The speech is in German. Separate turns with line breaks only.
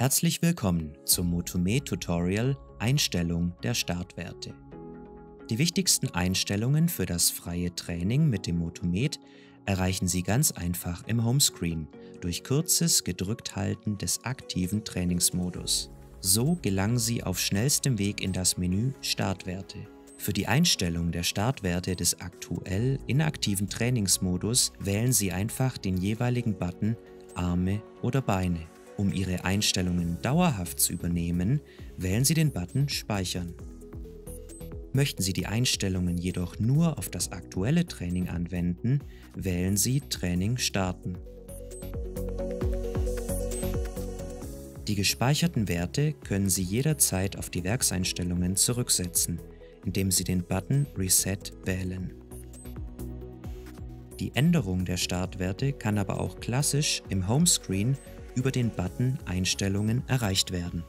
Herzlich willkommen zum Motomed-Tutorial Einstellung der Startwerte. Die wichtigsten Einstellungen für das freie Training mit dem Motomed erreichen Sie ganz einfach im Homescreen durch kurzes Gedrückthalten des aktiven Trainingsmodus. So gelangen Sie auf schnellstem Weg in das Menü Startwerte. Für die Einstellung der Startwerte des aktuell inaktiven Trainingsmodus wählen Sie einfach den jeweiligen Button Arme oder Beine. Um Ihre Einstellungen dauerhaft zu übernehmen, wählen Sie den Button Speichern. Möchten Sie die Einstellungen jedoch nur auf das aktuelle Training anwenden, wählen Sie Training starten. Die gespeicherten Werte können Sie jederzeit auf die Werkseinstellungen zurücksetzen, indem Sie den Button Reset wählen. Die Änderung der Startwerte kann aber auch klassisch im Homescreen über den Button Einstellungen erreicht werden.